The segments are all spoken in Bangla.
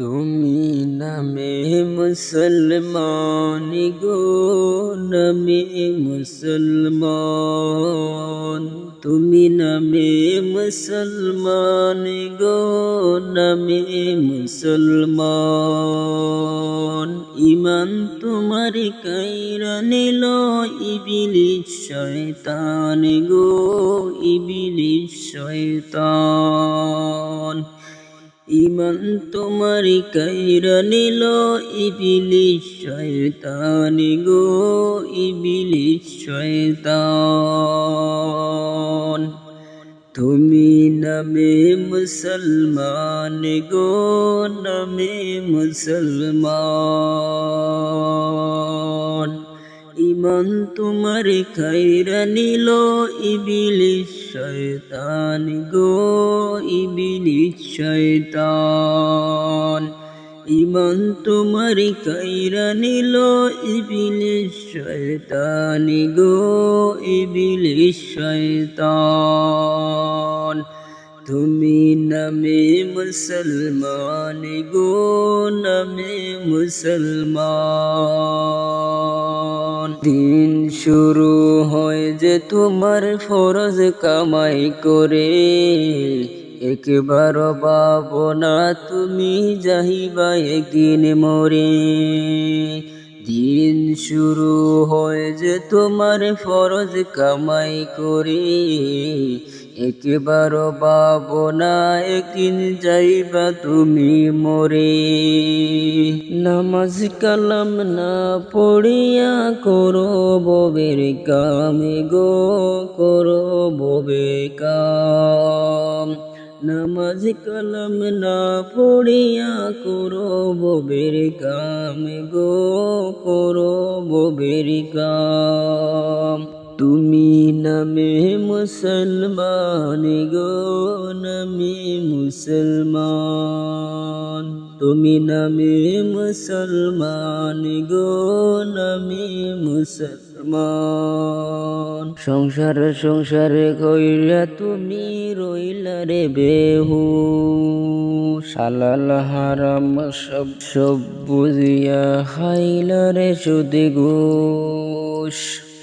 তুমি নামে মুসলমান গো, নামে মুসলমান। তুমি নামে মুসলমান গো, নামে মুসলমান। ইমান তোমার কাইরা নিল ইবলিস শয়তান গো, ইবলিস শয়তান। ইমান তোমার কাইরা নিল ইবলিস শয়তান গো, ইবলিস শয়তান। তুমি নামে মুসলমান গো, নামে মুসলমান। ইমান তোমার কাইরা নিল ইবলিস শয়তান গো, ইবলিস শয়তান। ইমান তোমার কাইরা নিল ইবলিস শয়তান গো, ইবলিস শয়তান। তুমি নামে মুসলমান গো, নামে মুসলমান। দিন শুরু হয় যে তোমার ফরজ কামাই করে, একবার ভাবনা তুমি যাইবা একদিন মরে। দিন শুরু হয় যে তোমার ফরজ কামাই করে, একবার ভাবনা একদিন যাইবা তুমি মরে। নামাজ কালাম না পড়িয়া করো ববের কাম গো, করো ববের কাম। নামাজ কালাম না পড়িয়া করো ববের কাম গো, করো ববের কাম। তুমি নামে মুসলমান গো, নামে মুসলমান। তুমি নামে মুসলমান গো, নামে মুসলমান। সংসার সংসার কইরা তুমি রইলা রে বেহুশ, হালাল হারাম সব সব বুঝিয়া খাইলা রে সুদ ঘুষ।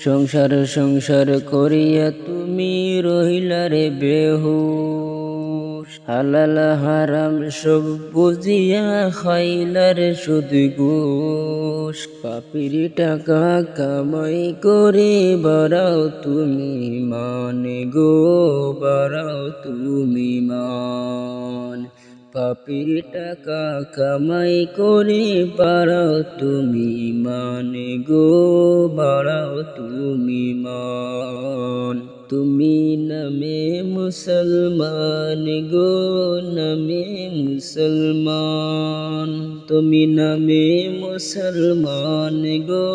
সংসার সংসার করিয়া তুমি রইলা রে বেহুশ, হালাল হারাম সব বুঝিয়া খাইলা রে সুদ ঘুষ। পাপির টাকা কামাই করে বাড়াও তুমি মান গো, বাড়াও তুমি মান। পাপির টাকা কামাই করে বাড়াও তুমি মান গো, বাড়াও তুমি মান। তুমি নামে মুসলমান গো, নামে মুসলমান। তুমি নামে মুসলমান গো,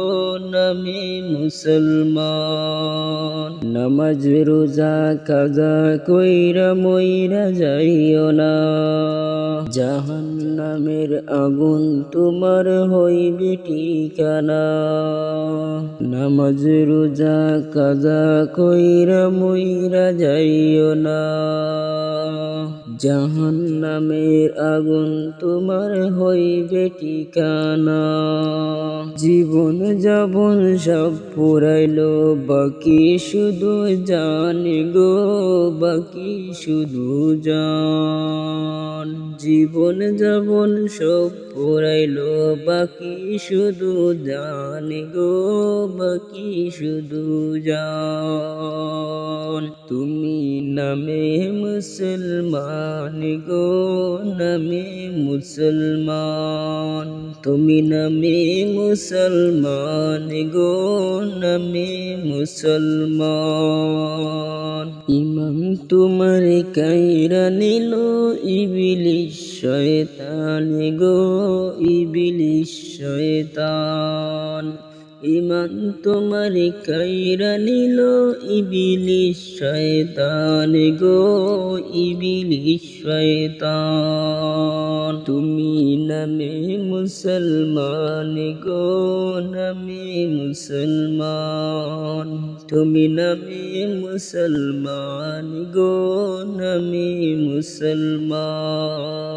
নামে মুসলমান। নামাজ রোজা কাজা কইরা মইরা যাইও না, জাহান্নামের আগুন তোমার হইবে ঠিকানা। নামাজ রোজা কাজা কইরা মইরা যাইও না, জাহান্নামের আগুন তোমার হইবে ঠিকানা। জীবন যাপন সব পুরাইলো বাকি শুধু জান গো, বাকি শুধু জান। জীবন যাপন সব পুরাইলো বাকি শুধু জান গো, বাকি শুধু জান। তুমি নামে মুসলমান গো, নামে মুসলমান। তুমি নামে মুসলমান গো, নামে মুসলমান। ইমান তোমার কাইরা নিল ইবলিস শয়তান গো, ইবলিস শয়তান। ইমান তোমার কাইরা নিল ইবলিস শয়তান গো, ইবলিস শয়তান। তুমি নামে মুসলমান গো, নামে মুসলমান। তুমি নামে মুসলমান গো, নামে মুসলমান।